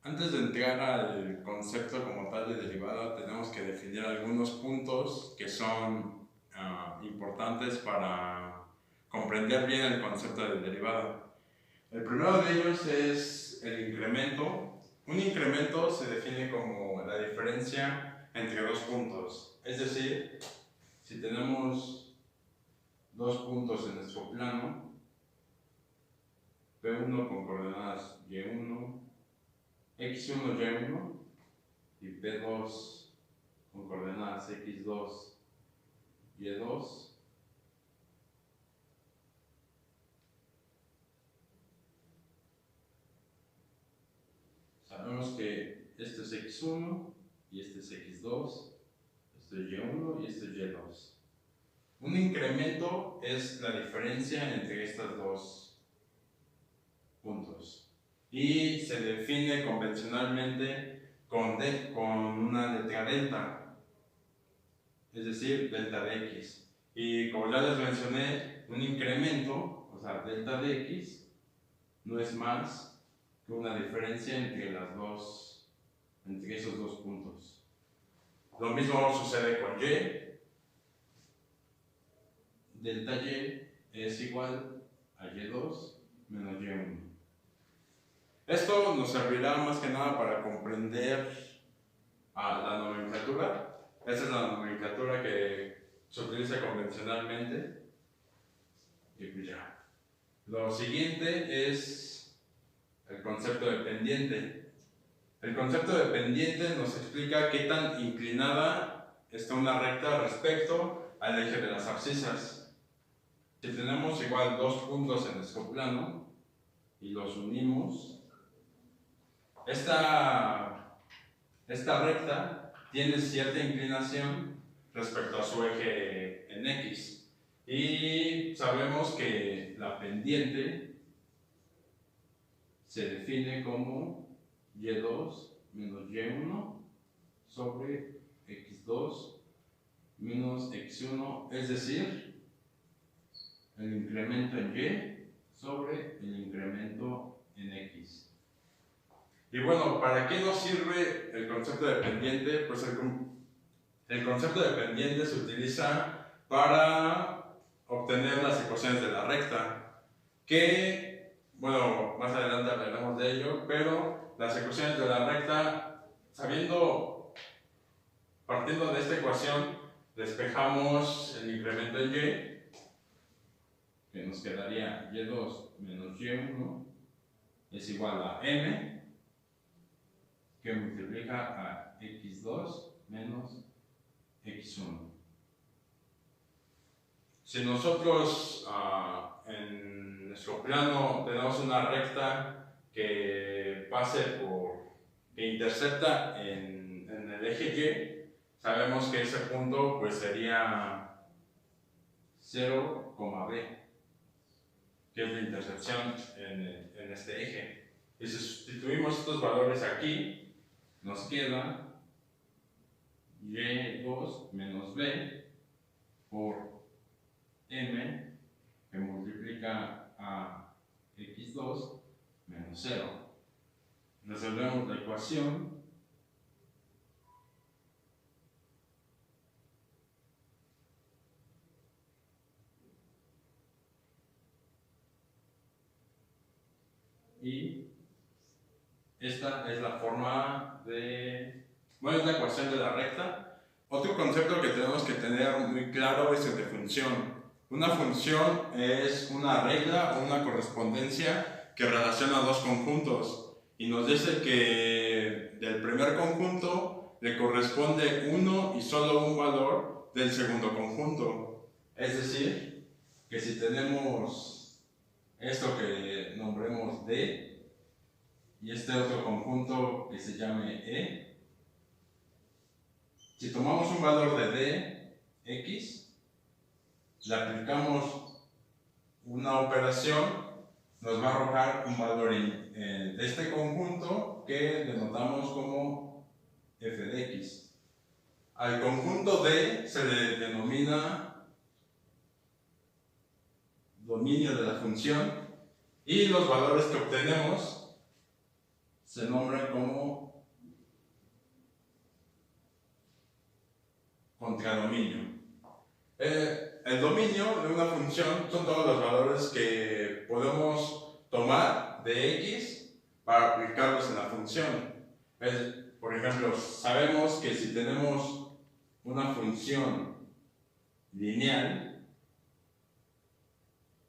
Antes de entrar al concepto como tal de derivada, tenemos que definir algunos puntos que son importantes para comprender bien el concepto de derivada. El primero de ellos es el incremento. Un incremento se define como la diferencia entre dos puntos. Es decir, si tenemos dos puntos en nuestro plano, P1 con coordenadas Y1, X1, Y1 y P2 con coordenadas X2, Y2. Sabemos que este es X1 y este es X2, este es Y1 y este es Y2. Un incremento es la diferencia entre estos dos puntos y se define convencionalmente con una letra delta, es decir, delta de X. Y como ya les mencioné, un incremento, o sea, delta de X, no es más que una diferencia entre esos dos puntos. Lo mismo sucede con Y. Delta Y es igual a Y2 menos Y1. Esto nos servirá más que nada para comprender la nomenclatura. Esta es la nomenclatura que se utiliza convencionalmente. Y pues ya. Lo siguiente es el concepto de pendiente. El concepto de pendiente nos explica qué tan inclinada está una recta respecto al eje de las abscisas. Si tenemos igual dos puntos en nuestro plano y los unimos, esta recta tiene cierta inclinación respecto a su eje en X. Y sabemos que la pendiente se define como Y2 menos Y1 sobre X2 menos X1, es decir, el incremento en Y sobre el incremento en X. Y bueno, ¿para qué nos sirve el concepto de pendiente? Pues el concepto de pendiente se utiliza para obtener las ecuaciones de la recta, que, bueno, más adelante hablaremos de ello, pero las ecuaciones de la recta, partiendo de esta ecuación, despejamos el incremento en Y, que nos quedaría Y2 menos Y1 es igual a M, que multiplica a X2 menos X1. Si nosotros en nuestro plano tenemos una recta que que intercepta en el eje Y, sabemos que ese punto pues sería 0, B, que es la intercepción en este eje. Y si sustituimos estos valores aquí, nos queda Y2 menos B por M, que multiplica a X2 menos 0. Resolvemos la ecuación. Y esta es la forma es la ecuación de la recta. Otro concepto que tenemos que tener muy claro es el de función. Una función es una regla o una correspondencia que relaciona dos conjuntos y nos dice que del primer conjunto le corresponde uno y solo un valor del segundo conjunto. Es decir, que si tenemos esto que nombremos D y este otro conjunto que se llame E, si tomamos un valor de D, X, le aplicamos una operación, nos va a arrojar un valor de este conjunto que denotamos como f de x. Al conjunto D se le denomina dominio de la función y los valores que obtenemos se nombra como contradominio. El dominio de una función son todos los valores que podemos tomar de x para aplicarlos en la función. Por ejemplo, sabemos que si tenemos una función lineal,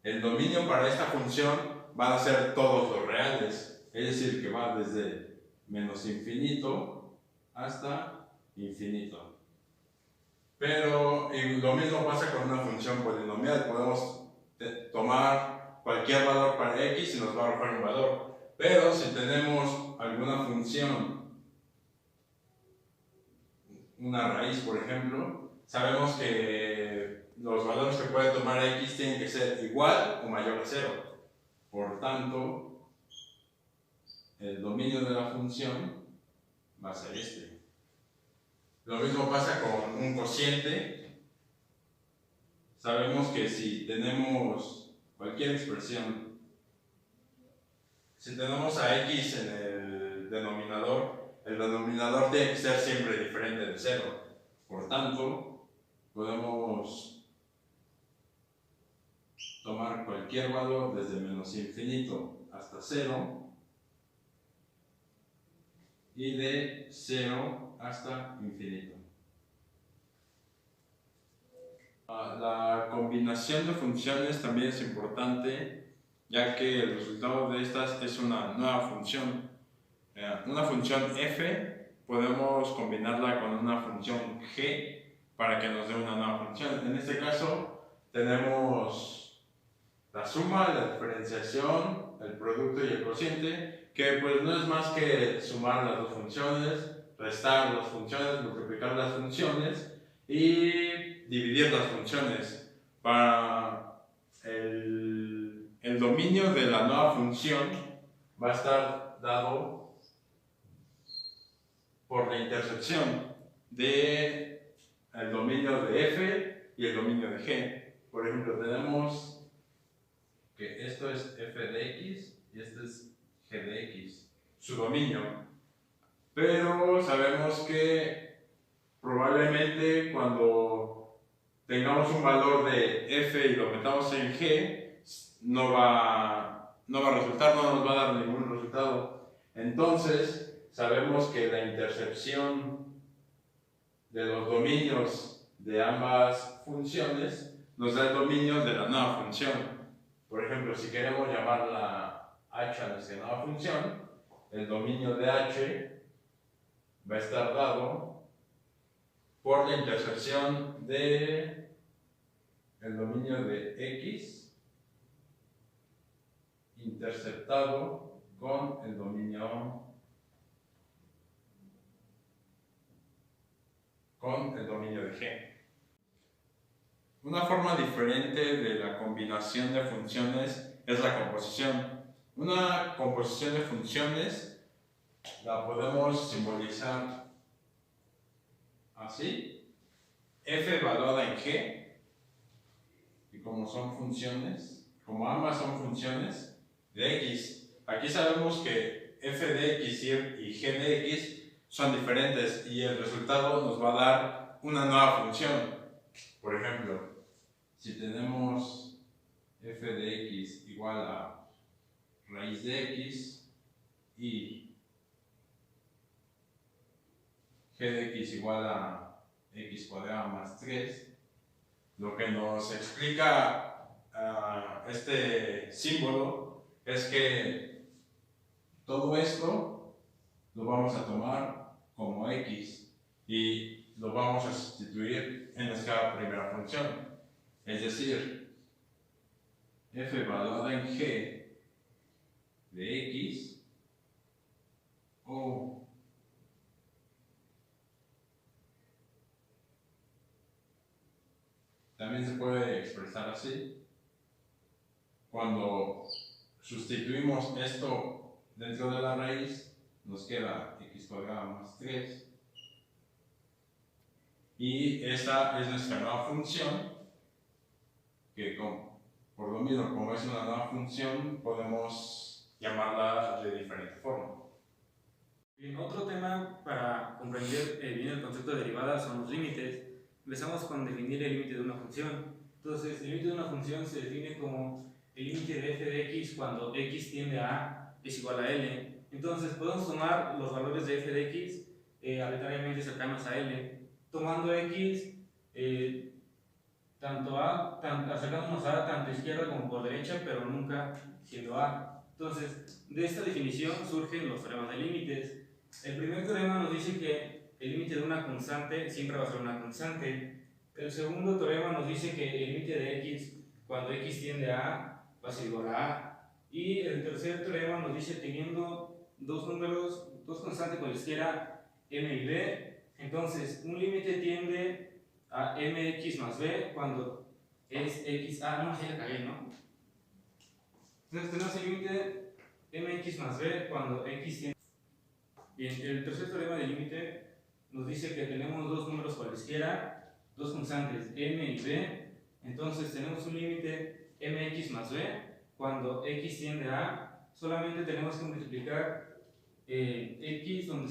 el dominio para esta función van a ser todos los reales, es decir, que va desde menos infinito hasta infinito. Pero lo mismo pasa con una función polinomial. Podemos tomar cualquier valor para x y nos va a arrojar un valor. Pero si tenemos alguna función, una raíz por ejemplo, sabemos que los valores que puede tomar x tienen que ser igual o mayor a 0. Por tanto, el dominio de la función va a ser este. Lo mismo pasa con un cociente. Sabemos que si tenemos cualquier expresión, si tenemos a x en el denominador tiene que ser siempre diferente de 0. Por tanto, podemos tomar cualquier valor desde menos infinito hasta 0 y de 0 hasta infinito. La combinación de funciones también es importante, ya que el resultado de estas es una nueva función. Una función f podemos combinarla con una función g para que nos dé una nueva función. En este caso tenemos la suma, la diferenciación, el producto y el cociente, que pues no es más que sumar las dos funciones, restar las funciones, multiplicar las funciones y dividir las funciones. Para el dominio de la nueva función va a estar dado por la intersección de el dominio de f y el dominio de g. Por ejemplo, tenemos que esto es f de x y este es g de x, su dominio. Pero sabemos que probablemente cuando tengamos un valor de f y lo metamos en g, no va a resultar, no nos va a dar ningún resultado. Entonces, sabemos que la intersección de los dominios de ambas funciones nos da el dominio de la nueva función. Por ejemplo, si queremos llamarla h a nuestra nueva función, el dominio de h va a estar dado por la intersección de el dominio de x interceptado con el dominio de g. Una forma diferente de la combinación de funciones es la composición. Una composición de funciones la podemos simbolizar así: f evaluada en g, y como ambas son funciones de x, aquí sabemos que f de x y g de x son diferentes y el resultado nos va a dar una nueva función. Por ejemplo, si tenemos f de x igual a raíz de x y g de x igual a x cuadrado más 3, lo que nos explica este símbolo es que todo esto lo vamos a tomar como x y lo vamos a sustituir en nuestra primera función. Es decir, f evaluada en g de x o también se puede expresar así. Cuando sustituimos esto dentro de la raíz, nos queda x cuadrado más 3. Y esta es nuestra nueva función, que por lo mismo, como es una nueva función, podemos llamarla de diferente forma. Bien, otro tema para comprender bien el concepto de derivada son los límites. Empezamos con definir el límite de una función. Entonces, el límite de una función se define como el límite de f de x cuando x tiende a a es igual a l. Entonces, podemos tomar los valores de f de x aleatoriamente cercanos a l, tomando x acercándonos a tanto izquierda como por derecha, pero nunca siendo a. Entonces, de esta definición surgen los teoremas de límites. El primer teorema nos dice que el límite de una constante siempre va a ser una constante. El segundo teorema nos dice que el límite de x cuando x tiende a A va a ser igual a A. Y el tercer teorema nos dice teniendo dos números, dos constantes cualesquiera, m y b, entonces un límite tiende a mx más b cuando es x. No, así la cagué, ¿no? Entonces tenemos el límite mx más b cuando x tiende. Bien, el tercer teorema de límite nos dice que tenemos dos números cualesquiera, dos constantes m y b, entonces tenemos un límite mx más b cuando x tiende a A, solamente tenemos que multiplicar x donde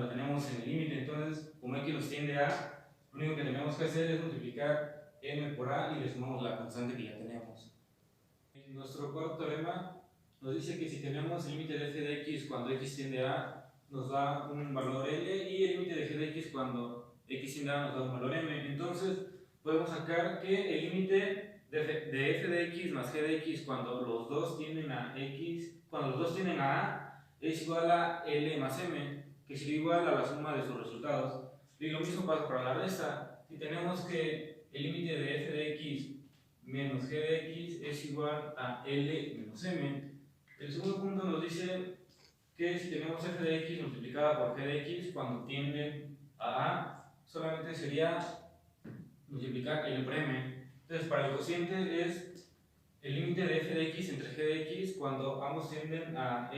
la tenemos en el límite, entonces como x nos tiende a A, lo único que tenemos que hacer es multiplicar m por a y le sumamos la constante que ya tenemos. En nuestro cuarto teorema nos dice que si tenemos el límite de f de x cuando x tiende a A, nos da un valor L, y el límite de g de x cuando x tiende a A nos da un valor M. Entonces podemos sacar que el límite de f de x más g de x cuando los dos tienden a x, cuando los dos tienden a A, es igual a L más M, que sería igual a la suma de sus resultados. Y lo mismo pasa para la resta. Si tenemos que el límite de f de x menos g de x es igual a L menos M. El segundo punto nos dice que si tenemos f de x multiplicada por g de x cuando tienden a A, solamente sería multiplicar L por M. Entonces, para el cociente es el límite de f de x entre g de x cuando ambos tienden a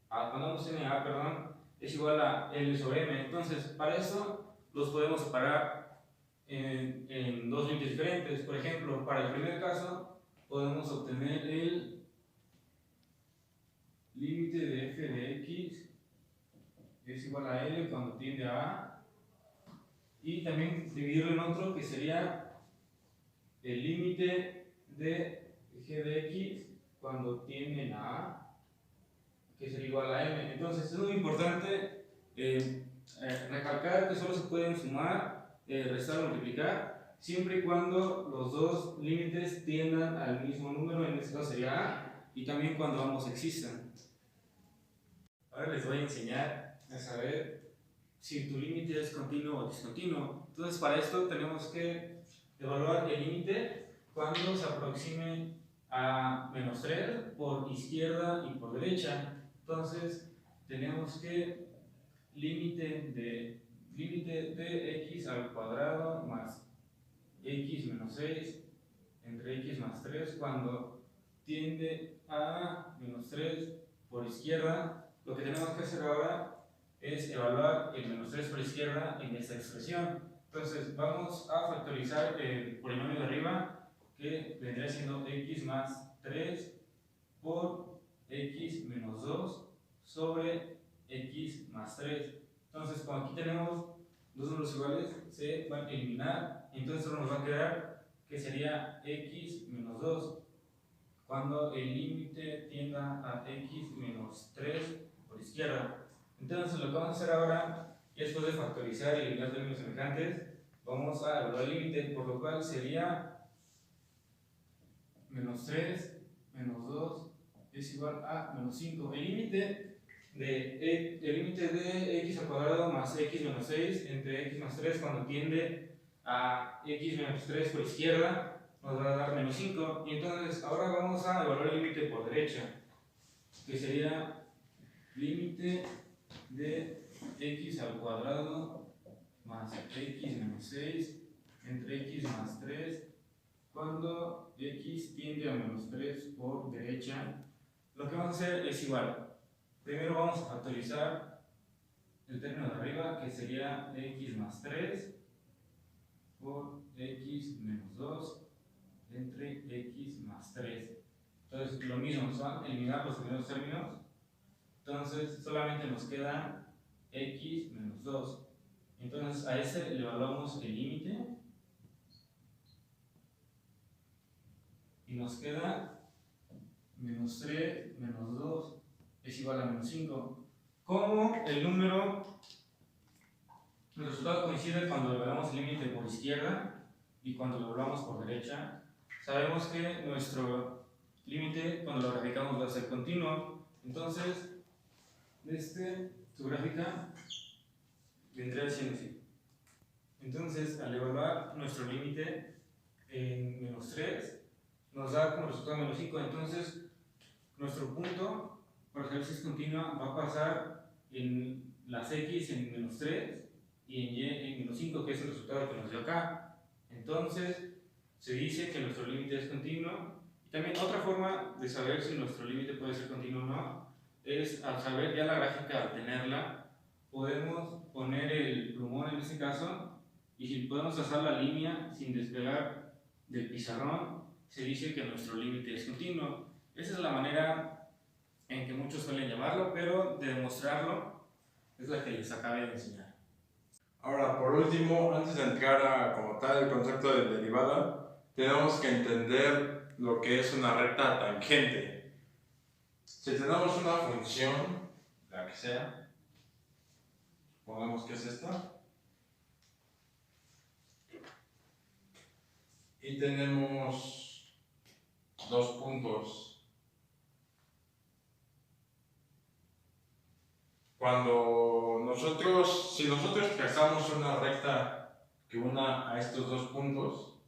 cuando ambos tienden a A, perdón, es igual a L sobre M. Entonces, para eso los podemos separar en dos límites diferentes. Por ejemplo, para el primer caso podemos obtener el límite de f de x es igual a L cuando tiende a A, y también dividirlo en otro que sería el límite de g de x cuando tienden a A, que sería igual a M. Entonces es muy importante recalcar que solo se pueden sumar, restar o multiplicar siempre y cuando los dos límites tiendan al mismo número, en este caso sería A, y también cuando ambos existan. Ahora les voy a enseñar a saber si tu límite es continuo o discontinuo. Entonces, para esto tenemos que evaluar el límite cuando se aproxime a menos 3 por izquierda y por derecha. Entonces, tenemos que límite de x al cuadrado más x menos 6 entre x más 3 cuando tiende a menos 3 por izquierda. Lo que tenemos que hacer ahora es evaluar el menos 3 por izquierda en esta expresión. Entonces vamos a factorizar el polinomio de arriba, que vendría siendo x más 3 por x menos 2 sobre x más 3. Entonces, como aquí tenemos dos números iguales, se van a eliminar, entonces solo nos va a quedar que sería x menos 2 cuando el límite tienda a x menos 3 por izquierda. Entonces lo que vamos a hacer ahora, después de factorizar y eliminar términos semejantes, vamos a evaluar el límite, por lo cual sería menos 3 menos 2 es igual a menos 5. El límite de x al cuadrado más x menos 6 entre x más 3 cuando tiende a x menos 3 por izquierda nos va a dar menos 5. Y entonces ahora vamos a evaluar el límite por derecha, que sería límite de x al cuadrado más x menos 6 entre x más 3 cuando x tiende a menos 3 por derecha. Lo que vamos a hacer es igual. Primero vamos a factorizar el término de arriba, que sería x más 3 por x menos 2 entre x más 3. Entonces lo mismo, son eliminar los primeros términos. Entonces solamente nos queda x menos 2. Entonces a ese le evaluamos el límite y nos queda menos 3 menos 2 es igual a menos 5. Como el resultado coincide cuando evaluamos el límite por izquierda y cuando lo evaluamos por derecha, sabemos que nuestro límite cuando lo graficamos va a ser continuo. Entonces, su gráfica vendría siendo así. Entonces, al evaluar nuestro límite en menos 3, nos da como resultado menos 5. Entonces, nuestro punto, para saber si es continua, va a pasar en las x en menos 3 y en y en menos 5, que es el resultado que nos dio acá. Entonces, se dice que nuestro límite es continuo. Y también otra forma de saber si nuestro límite puede ser continuo o no es al saber ya la gráfica, al tenerla, podemos poner el plumón en este caso y si podemos trazar la línea sin despegar del pizarrón, se dice que nuestro límite es continuo. Esa es la manera en que muchos suelen llamarlo, pero de demostrarlo es la que les acabé de enseñar. Ahora, por último, antes de entrar a como tal el concepto de derivada, tenemos que entender lo que es una recta tangente. Si tenemos una función, la que sea, supongamos que es esta, y tenemos dos puntos. Si nosotros trazamos una recta que una a estos dos puntos,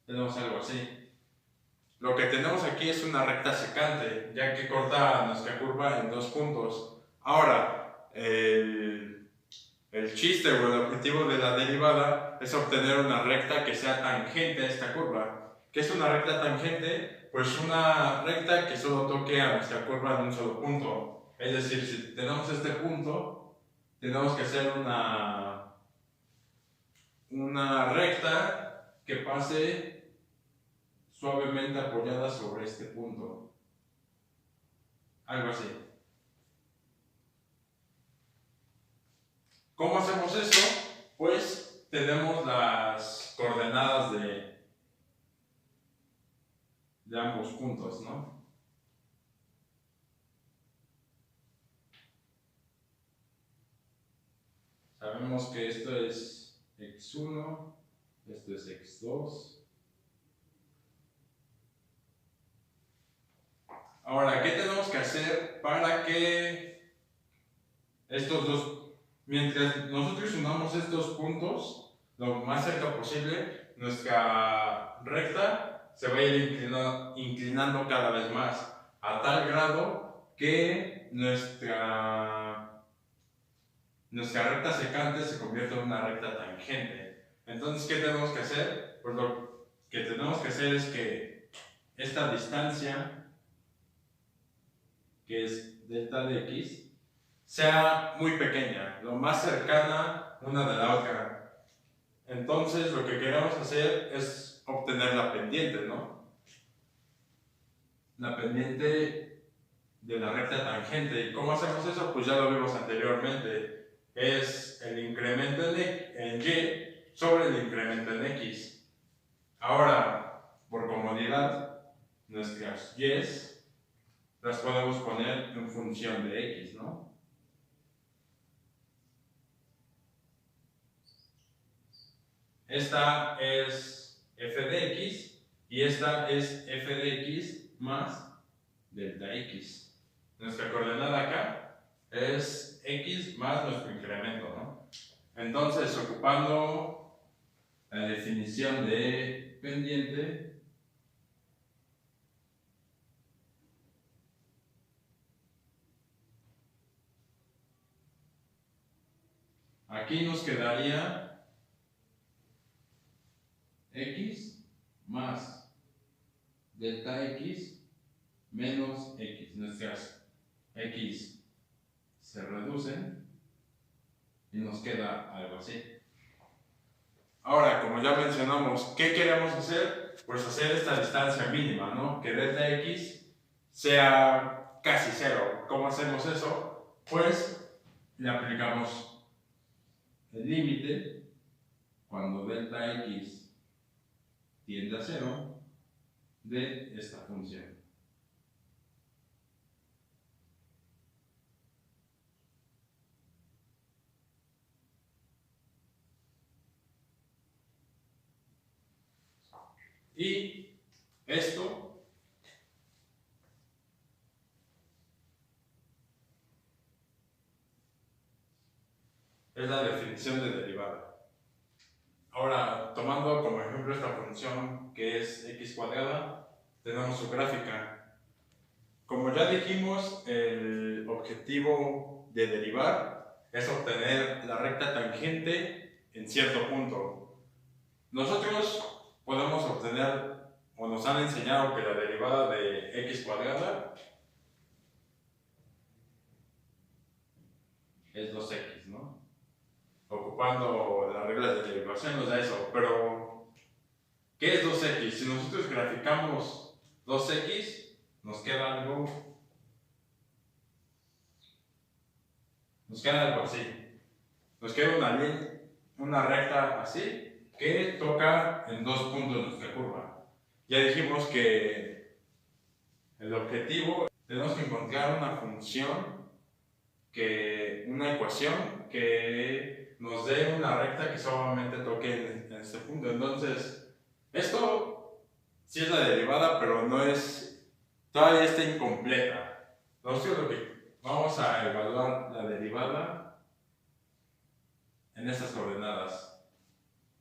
tenemos algo así. Lo que tenemos aquí es una recta secante, ya que corta nuestra curva en dos puntos. Ahora, el chiste o el objetivo de la derivada es obtener una recta que sea tangente a esta curva. ¿Qué es una recta tangente? Pues una recta que solo toque a nuestra curva en un solo punto. Es decir, si tenemos este punto, tenemos que hacer una recta que pase suavemente apoyada sobre este punto. Algo así. ¿Cómo hacemos esto? Pues tenemos las coordenadas de ambos puntos, ¿no? Sabemos que esto es x1, esto es x2. Ahora, ¿qué tenemos que hacer para que estos dos, mientras nosotros unamos estos puntos lo más cerca posible, nuestra recta se va a ir inclinando cada vez más, a tal grado que nuestra recta secante se convierte en una recta tangente? Entonces, ¿qué tenemos que hacer? Pues lo que tenemos que hacer es que esta distancia, que es delta de x, sea muy pequeña, lo más cercana una de la otra. Entonces, lo que queremos hacer es obtener la pendiente, ¿no? La pendiente de la recta tangente. ¿Y cómo hacemos eso? Pues ya lo vimos anteriormente. Es el incremento en y sobre el incremento en x. Ahora, por comodidad, nuestras y's las podemos poner en función de x, ¿no? Esta es f de x y esta es f de x más delta x. Nuestra coordenada acá es x más nuestro incremento, ¿no? Entonces, ocupando la definición de pendiente, aquí nos quedaría x más delta x menos x. Nuestras x se reducen y nos queda algo así. Ahora, como ya mencionamos, ¿qué queremos hacer? Pues hacer esta distancia mínima, ¿no? Que delta x sea casi cero. ¿Cómo hacemos eso? Pues le aplicamos el límite cuando delta x tiende a cero de esta función. Y esto es la definición de derivada. Ahora, tomando como ejemplo esta función que es x cuadrada, tenemos su gráfica. Como ya dijimos, el objetivo de derivar es obtener la recta tangente en cierto punto. Nosotros podemos obtener, o nos han enseñado que la derivada de x cuadrada es 2x, ¿no? Ocupando las reglas de derivación nos da eso, pero ¿qué es 2x? Si nosotros graficamos 2x, nos queda algo así. Nos queda una recta así que toca en dos puntos de nuestra curva. Ya dijimos que el objetivo, tenemos que encontrar una función, una ecuación que nos dé una recta que solamente toque en este punto. Entonces, esto sí es la derivada, pero todavía está incompleta. Nosotros lo que vamos a evaluar la derivada en estas coordenadas.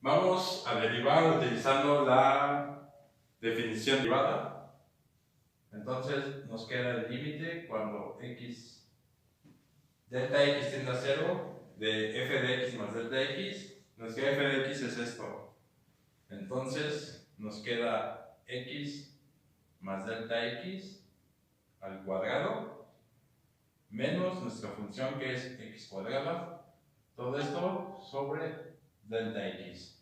Vamos a derivar utilizando la definición derivada. Entonces nos queda el límite cuando delta x tiende a 0 de f de x más delta x. Nos queda f de x es esto. Entonces nos queda x más delta x al cuadrado menos nuestra función que es x cuadrada. Todo esto sobre delta x.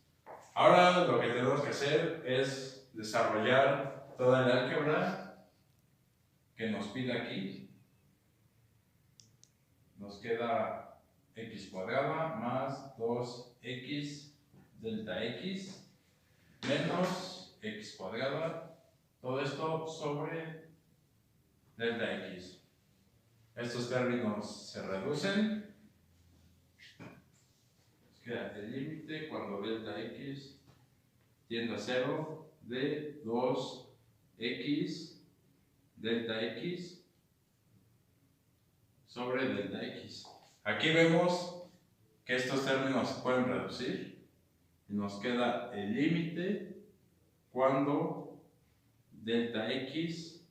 Ahora lo que tenemos que hacer es desarrollar toda el álgebra que nos pide aquí. Nos queda x cuadrada más 2x delta x menos x cuadrada. Todo esto sobre delta x. Estos términos se reducen. Queda el límite cuando delta x tiende a 0 de 2x delta x sobre delta x. Aquí vemos que estos términos se pueden reducir y nos queda el límite cuando delta x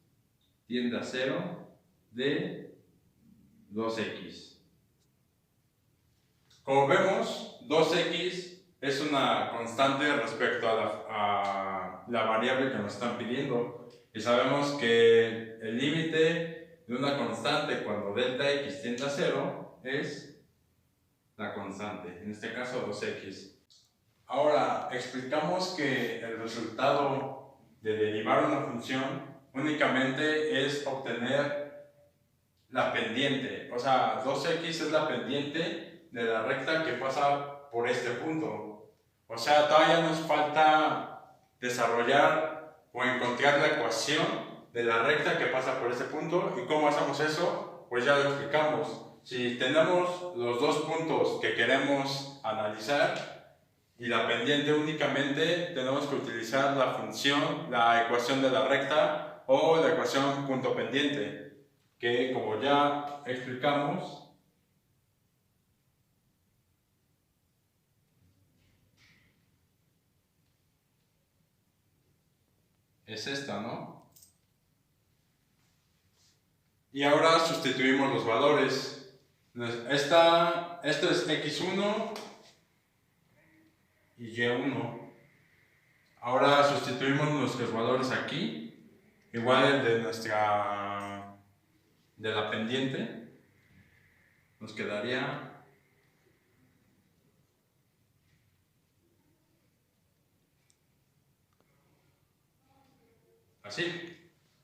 tiende a 0 de 2x. Como vemos, 2x es una constante respecto a la variable que nos están pidiendo. Y sabemos que el límite de una constante cuando delta x tiende a 0 es la constante, en este caso 2x. Ahora, explicamos que el resultado de derivar una función únicamente es obtener la pendiente. O sea, 2x es la pendiente de la recta que pasa por este punto. O sea, todavía nos falta desarrollar o encontrar la ecuación de la recta que pasa por este punto. ¿Y cómo hacemos eso? Pues ya lo explicamos. Si tenemos los dos puntos que queremos analizar y la pendiente únicamente, tenemos que utilizar la función, la ecuación de la recta o la ecuación punto pendiente, que como ya explicamos, es esta, ¿no? Y ahora sustituimos los valores. Esto es x1 y y1. Ahora sustituimos nuestros valores aquí, igual el de de la pendiente. Nos quedaría así.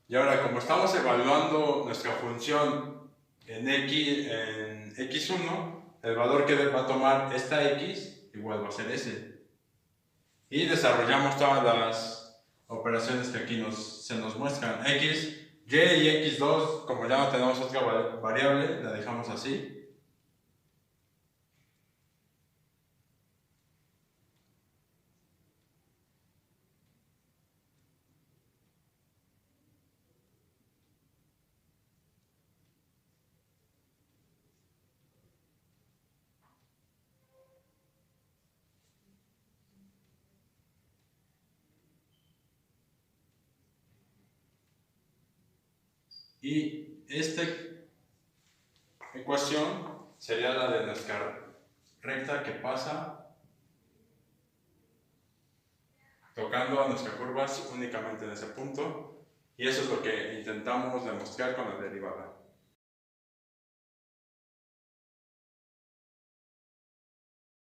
Y ahora, como estamos evaluando nuestra función en x1, el valor que va a tomar esta x igual va a ser ese. Y desarrollamos todas las operaciones que aquí se nos muestran. X, y x2, como ya no tenemos otra variable, la dejamos así. Y esta ecuación sería la de nuestra recta que pasa tocando a nuestra curva únicamente en ese punto. Y eso es lo que intentamos demostrar con la derivada.